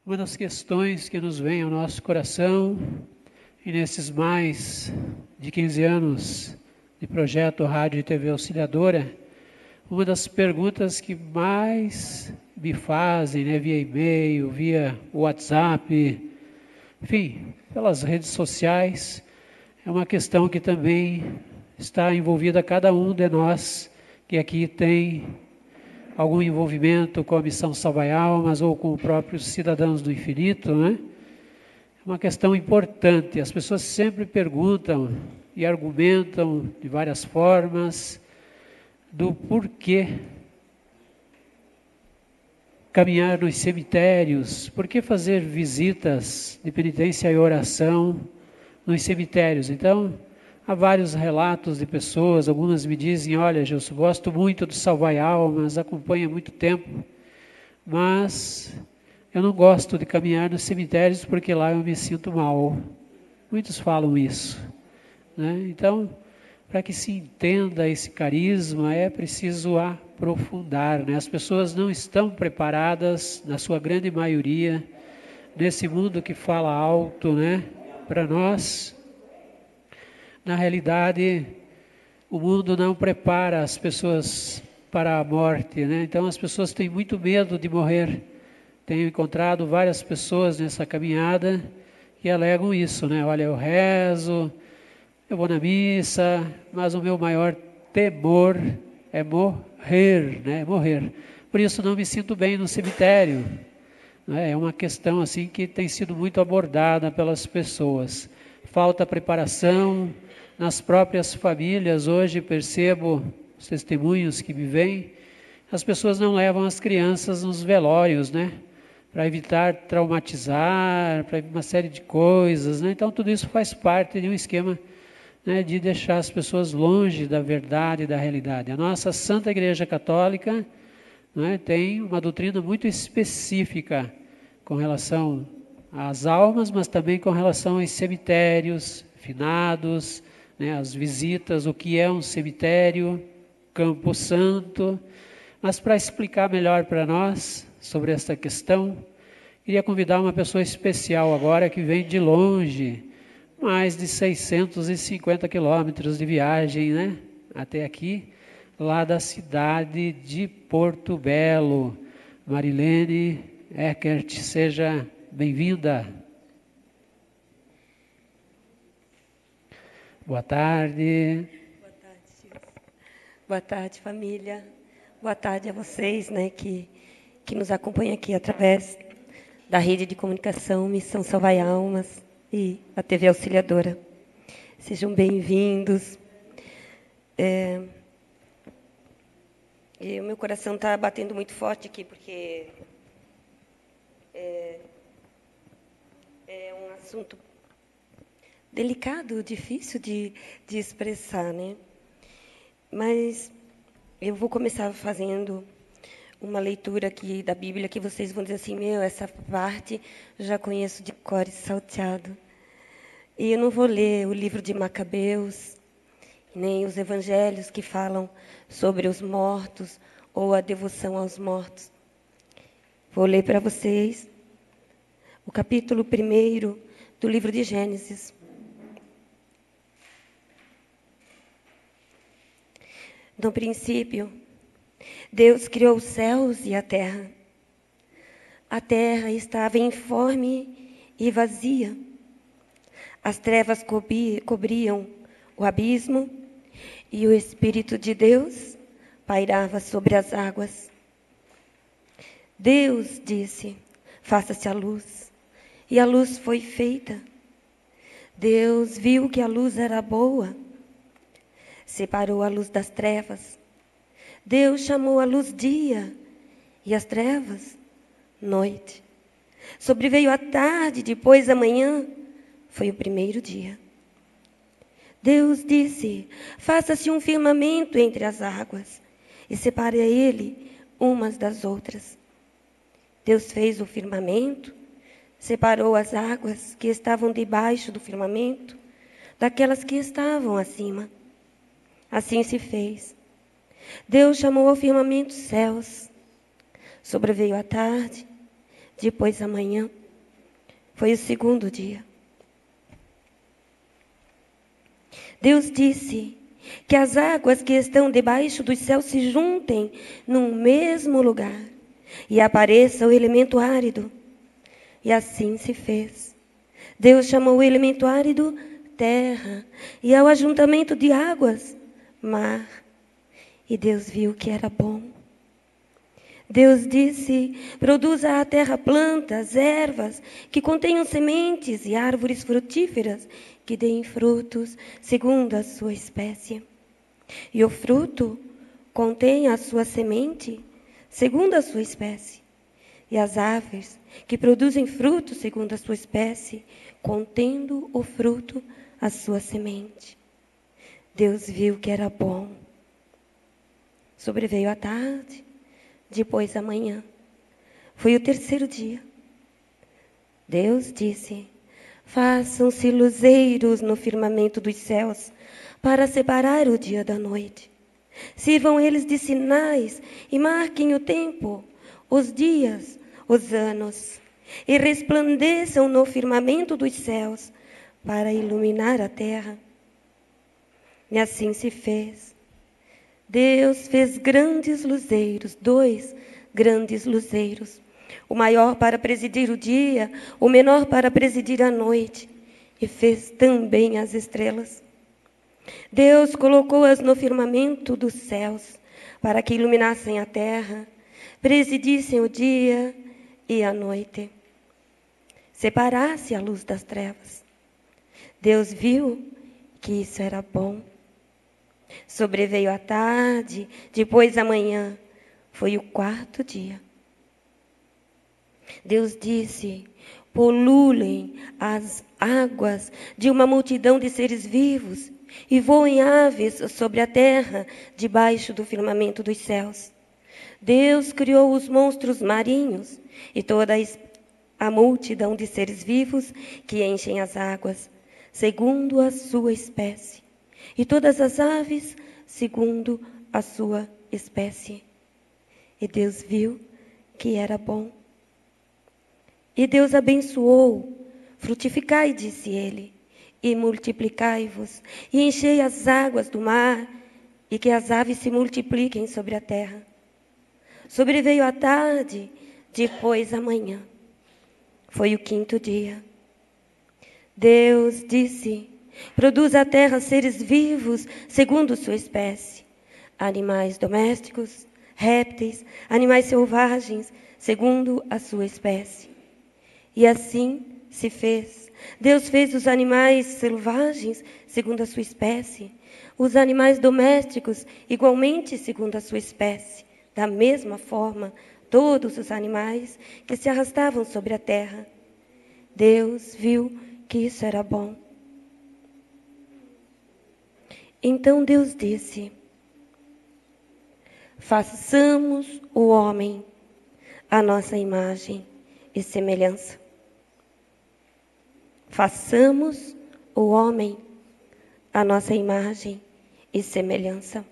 Uma das questões que nos vem ao nosso coração, e nesses mais de 15 anos de projeto Rádio e TV Auxiliadora, uma das perguntas que mais me fazem, via e-mail, via WhatsApp, enfim, pelas redes sociais, é uma questão que também está envolvida a cada um de nós que aqui tem algum envolvimento com a missão Salvai Almas ou com os próprios cidadãos do infinito, né? É uma questão importante. As pessoas sempre perguntam e argumentam de várias formas do porquê caminhar nos cemitérios, por que fazer visitas de penitência e oração nos cemitérios. Então, há vários relatos de pessoas, algumas me dizem, olha, Gilson, gosto muito do Salvai Almas, acompanho há muito tempo, mas eu não gosto de caminhar nos cemitérios porque lá eu me sinto mal. Muitos falam isso, né? Então, para que se entenda esse carisma, é preciso aprofundar, né? As pessoas não estão preparadas, na sua grande maioria, nesse mundo que fala alto, né? Para nós, na realidade, o mundo não prepara as pessoas para a morte, né? Então as pessoas têm muito medo de morrer. Tenho encontrado várias pessoas nessa caminhada que alegam isso, né? Olha, eu rezo, eu vou na missa, mas o meu maior temor é morrer, né? Morrer. Por isso não me sinto bem no cemitério. É uma questão assim que tem sido muito abordada pelas pessoas. Falta preparação nas próprias famílias. Hoje percebo os testemunhos que me vêm. As pessoas não levam as crianças nos velórios, né? Para evitar traumatizar, para uma série de coisas, né? Então tudo isso faz parte de um esquema, né, de deixar as pessoas longe da verdade e da realidade. A nossa Santa Igreja Católica, né, tem uma doutrina muito específica com relação às almas, mas também com relação aos cemitérios, finados, né, as visitas, o que é um cemitério, Campo Santo. Mas para explicar melhor para nós sobre esta questão, queria convidar uma pessoa especial agora que vem de longe, mais de 650 quilômetros de viagem, né, até aqui, lá da cidade de Porto Belo. Marilene Eckert, seja bem-vinda. Boa tarde. Boa tarde, Gilson. Boa tarde, família. Boa tarde a vocês, né, que nos acompanham aqui através da rede de comunicação Missão Salvai Almas e a TV Auxiliadora. Sejam bem-vindos. E o meu coração está batendo muito forte aqui, porque é um assunto delicado, difícil de expressar, né? Mas eu vou começar fazendo uma leitura aqui da Bíblia, que vocês vão dizer assim, essa parte já conheço de cor e salteado. E eu não vou ler o livro de Macabeus, nem os evangelhos que falam sobre os mortos ou a devoção aos mortos. Vou ler para vocês o capítulo 1 do livro de Gênesis. No princípio, Deus criou os céus e a terra. A terra estava informe e vazia. As trevas cobriam o abismo e o Espírito de Deus pairava sobre as águas. Deus disse, faça-se a luz, e a luz foi feita. Deus viu que a luz era boa, separou a luz das trevas. Deus chamou a luz dia e as trevas noite. Sobreveio a tarde, depois a manhã, foi o primeiro dia. Deus disse, faça-se um firmamento entre as águas e separe ele umas das outras. Deus fez o firmamento, separou as águas que estavam debaixo do firmamento daquelas que estavam acima. Assim se fez. Deus chamou ao firmamento céus. Sobreveio a tarde, Depois da manhã, foi o segundo dia. Deus disse que as águas que estão debaixo dos céus se juntem num mesmo lugar e apareça o elemento árido. E assim se fez. Deus chamou o elemento árido terra e ao ajuntamento de águas, mar. E Deus viu que era bom. Deus disse: produza a terra plantas, ervas, que contenham sementes e árvores frutíferas, que deem frutos segundo a sua espécie. E o fruto contém a sua semente segundo a sua espécie. E as aves que produzem fruto segundo a sua espécie, contendo o fruto a sua semente. Deus viu que era bom. Sobreveio a tarde, depois a manhã. Foi o terceiro dia. Deus disse: façam-se luzeiros no firmamento dos céus, para separar o dia da noite. Sirvam eles de sinais e marquem o tempo, os dias, os anos, e resplandeçam no firmamento dos céus, para iluminar a terra. E assim se fez. Deus fez grandes luzeiros, 2 grandes luzeiros, o maior para presidir o dia, o menor para presidir a noite, e fez também as estrelas. Deus colocou-as no firmamento dos céus, para que iluminassem a terra, presidissem o dia e a noite, separasse a luz das trevas. Deus viu que isso era bom. Sobreveio a tarde, depois a manhã, foi o 4º dia. Deus disse: polulem as águas de uma multidão de seres vivos e voem aves sobre a terra, debaixo do firmamento dos céus. Deus criou os monstros marinhos e toda a multidão de seres vivos que enchem as águas, segundo a sua espécie, e todas as aves, segundo a sua espécie. E Deus viu que era bom. E Deus abençoou: frutificai, disse ele, e multiplicai-vos, e enchei as águas do mar, e que as aves se multipliquem sobre a terra. Sobreveio a tarde, depois a manhã. Foi o 5º dia. Deus disse: produz a terra seres vivos segundo sua espécie, animais domésticos, répteis, animais selvagens, segundo a sua espécie. E assim se fez. Deus fez os animais selvagens segundo a sua espécie, os animais domésticos igualmente segundo a sua espécie. Da mesma forma, todos os animais que se arrastavam sobre a terra. Deus viu que isso era bom. Então Deus disse: façamos o homem à nossa imagem e semelhança. Façamos o homem à nossa imagem e semelhança.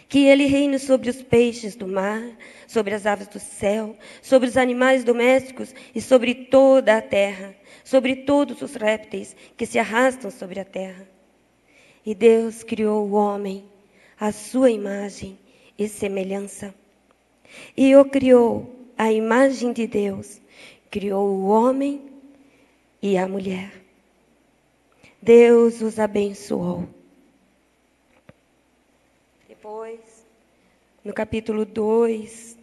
Que ele reine sobre os peixes do mar, sobre as aves do céu, sobre os animais domésticos e sobre toda a terra, sobre todos os répteis que se arrastam sobre a terra. E Deus criou o homem à sua imagem e semelhança. E o criou à imagem de Deus, criou o homem e a mulher. Deus os abençoou. Depois, no capítulo 2,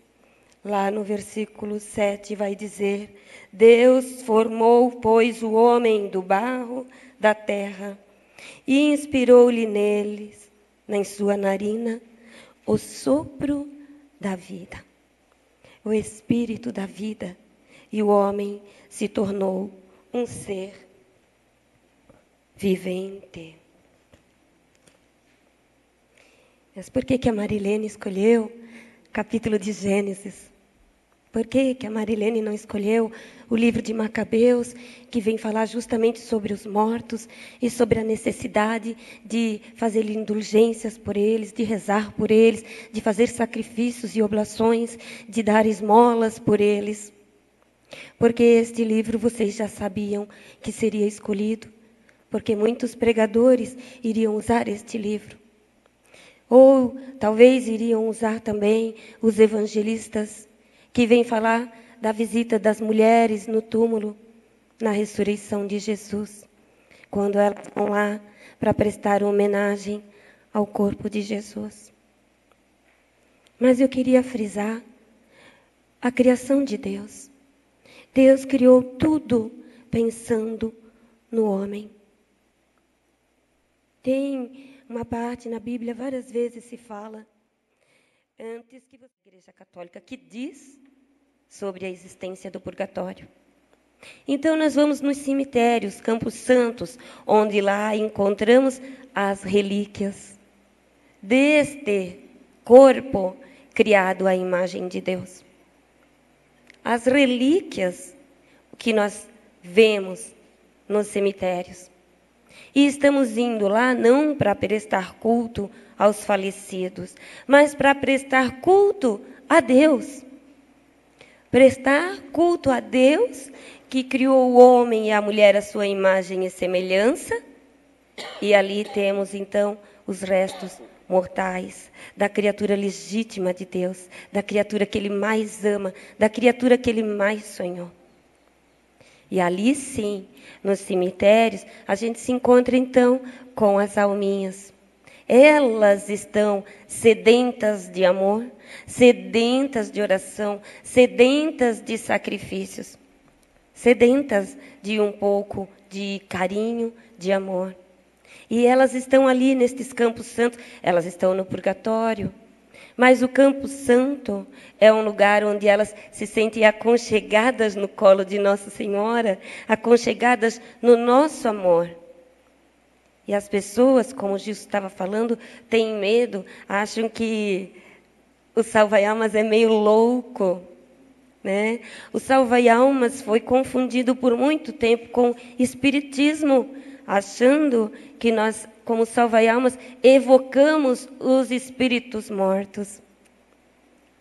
lá no versículo 7, vai dizer: Deus formou, pois, o homem do barro da terra e inspirou-lhe neles, em sua narina, o sopro da vida, o espírito da vida, e o homem se tornou um ser vivente. Mas por que a Marilene escolheu o capítulo de Gênesis? Por que a Marilene não escolheu o livro de Macabeus, que vem falar justamente sobre os mortos e sobre a necessidade de fazer indulgências por eles, de rezar por eles, de fazer sacrifícios e oblações, de dar esmolas por eles? Porque este livro vocês já sabiam que seria escolhido, porque muitos pregadores iriam usar este livro. Ou talvez iriam usar também os evangelistas que vêm falar da visita das mulheres no túmulo, na ressurreição de Jesus, quando elas vão lá para prestar homenagem ao corpo de Jesus. Mas eu queria frisar a criação de Deus. Deus criou tudo pensando no homem. Tem uma parte na Bíblia, várias vezes se fala, antes que você, Igreja Católica, que diz sobre a existência do purgatório. Então nós vamos nos cemitérios, campos santos, onde lá encontramos as relíquias deste corpo criado à imagem de Deus. As relíquias que nós vemos nos cemitérios. E estamos indo lá não para prestar culto aos falecidos, mas para prestar culto a Deus. Prestar culto a Deus, que criou o homem e a mulher à sua imagem e semelhança. E ali temos, então, os restos mortais da criatura legítima de Deus, da criatura que Ele mais ama, da criatura que Ele mais sonhou. E ali sim, nos cemitérios, a gente se encontra então com as alminhas. Elas estão sedentas de amor, sedentas de oração, sedentas de sacrifícios, sedentas de um pouco de carinho, de amor. E elas estão ali nestes campos santos, elas estão no purgatório. Mas o Campo Santo é um lugar onde elas se sentem aconchegadas no colo de Nossa Senhora, aconchegadas no nosso amor. E as pessoas, como o Gilson estava falando, têm medo, acham que o salva-almas é meio louco, né? O salva-almas foi confundido por muito tempo com espiritismo, achando que nós, como salva-almas, evocamos os espíritos mortos.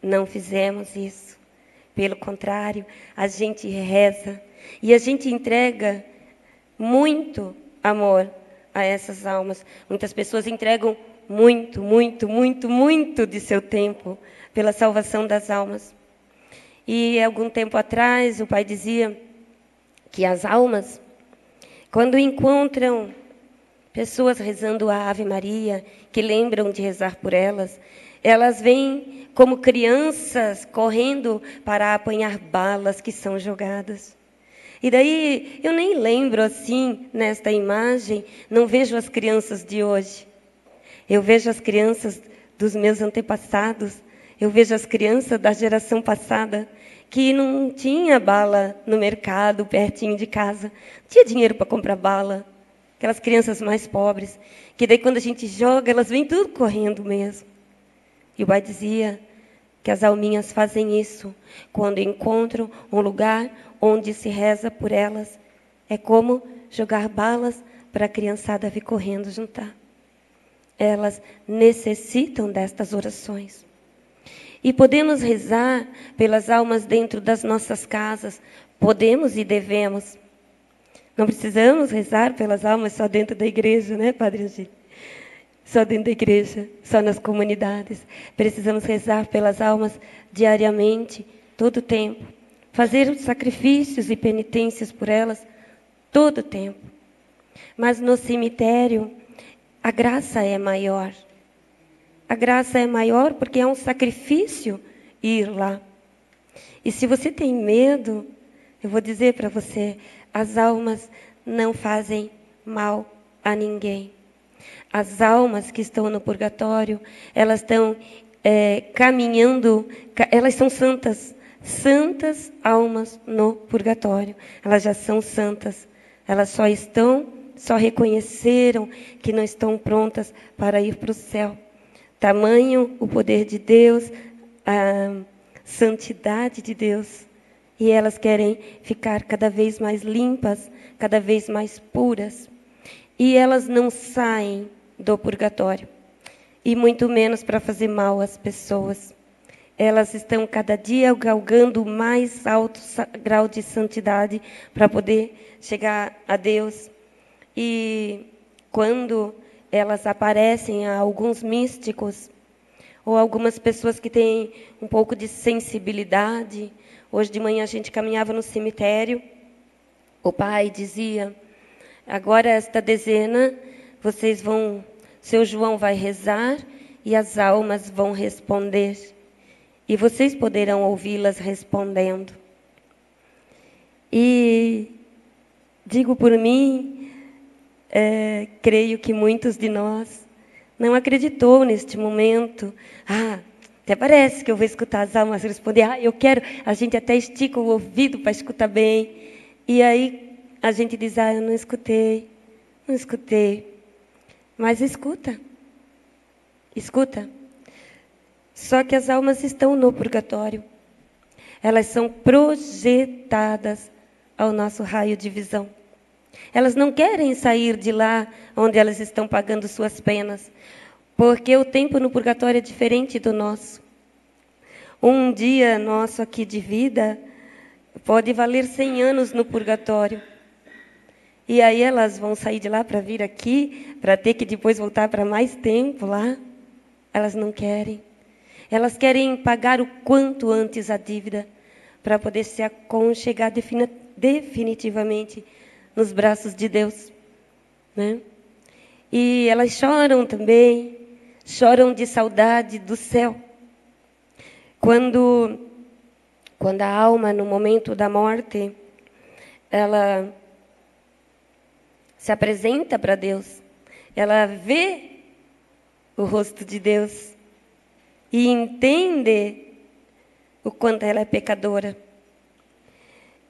Não fizemos isso. Pelo contrário, a gente reza e a gente entrega muito amor a essas almas. Muitas pessoas entregam muito, muito, muito, muito de seu tempo pela salvação das almas. E algum tempo atrás, o pai dizia que as almas, quando encontram pessoas rezando a Ave Maria, que lembram de rezar por elas, elas vêm como crianças correndo para apanhar balas que são jogadas. E daí, eu nem lembro assim, nesta imagem, não vejo as crianças de hoje. Eu vejo as crianças dos meus antepassados, eu vejo as crianças da geração passada, que não tinha bala no mercado, pertinho de casa. Não tinha dinheiro para comprar bala. Aquelas crianças mais pobres, que daí quando a gente joga, elas vêm tudo correndo mesmo. E o pai dizia que as alminhas fazem isso quando encontram um lugar onde se reza por elas. É como jogar balas para a criançada vir correndo juntar. Elas necessitam destas orações. E podemos rezar pelas almas dentro das nossas casas. Podemos e devemos. Não precisamos rezar pelas almas só dentro da igreja, né, Padre Angel? Só dentro da igreja, só nas comunidades. Precisamos rezar pelas almas diariamente, todo o tempo. Fazer sacrifícios e penitências por elas, todo o tempo. Mas no cemitério, a graça é maior. A graça é maior porque é um sacrifício ir lá. E se você tem medo, eu vou dizer para você, as almas não fazem mal a ninguém. As almas que estão no purgatório, elas estão caminhando, elas são santas. Santas almas no purgatório. Elas já são santas. Elas só reconheceram que não estão prontas para ir para o céu. Tamanho o poder de Deus, a santidade de Deus. E elas querem ficar cada vez mais limpas, cada vez mais puras. E elas não saem do purgatório. E muito menos para fazer mal às pessoas. elas estão cada dia galgando o mais alto grau de santidade para poder chegar a Deus. E quando elas aparecem a alguns místicos, ou algumas pessoas que têm um pouco de sensibilidade. Hoje de manhã a gente caminhava no cemitério, o pai dizia, agora esta dezena, seu João vai rezar e as almas vão responder. E vocês poderão ouvi-las respondendo. E digo por mim, creio que muitos de nós não acreditou neste momento. Até parece que eu vou escutar as almas responder. Eu quero. A gente até estica o ouvido para escutar bem. E aí a gente diz, eu não escutei. Não escutei. Mas escuta. Escuta. Só que as almas estão no purgatório. Elas são projetadas ao nosso raio de visão. Elas não querem sair de lá onde elas estão pagando suas penas, porque o tempo no purgatório é diferente do nosso. Um dia nosso aqui de vida pode valer 100 anos no purgatório. E aí elas vão sair de lá para vir aqui, para ter que depois voltar para mais tempo lá. Elas não querem. Elas querem pagar o quanto antes a dívida, para poder se aconchegar definitivamente nos braços de Deus, né? E elas choram também, choram de saudade do céu. Quando a alma, no momento da morte, ela se apresenta para Deus, ela vê o rosto de Deus e entende o quanto ela é pecadora.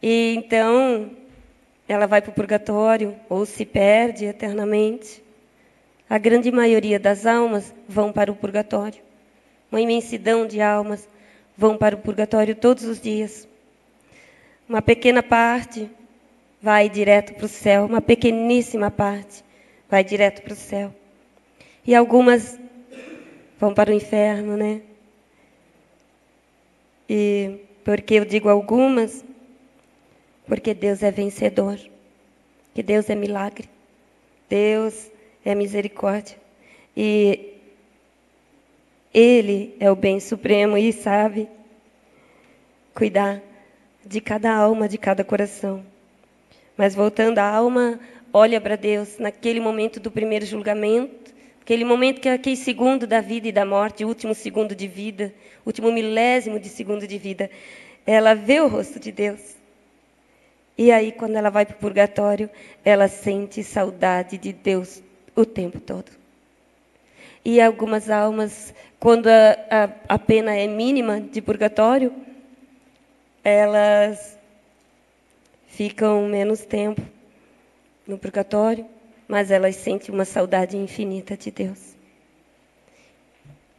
E então ela vai para o purgatório ou se perde eternamente. A grande maioria das almas vão para o purgatório. Uma imensidão de almas vão para o purgatório todos os dias. Uma pequena parte vai direto para o céu, uma pequeníssima parte vai direto para o céu. E algumas vão para o inferno, né? E porque eu digo algumas? Porque Deus é vencedor, que Deus é milagre, Deus é misericórdia. E Ele é o bem supremo e sabe cuidar de cada alma, de cada coração. Mas voltando, a alma olha para Deus naquele momento do primeiro julgamento, aquele momento que é aquele segundo da vida e da morte, o último segundo de vida, o último milésimo de segundo de vida. Ela vê o rosto de Deus. E aí, quando ela vai para o purgatório, ela sente saudade de Deus o tempo todo. E algumas almas, quando a pena é mínima de purgatório, elas ficam menos tempo no purgatório, mas elas sentem uma saudade infinita de Deus.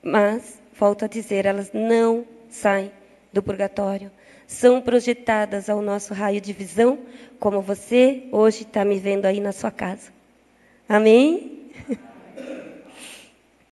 Mas, volto a dizer, elas não saem do purgatório. São projetadas ao nosso raio de visão, como você hoje está me vendo aí na sua casa. Amém?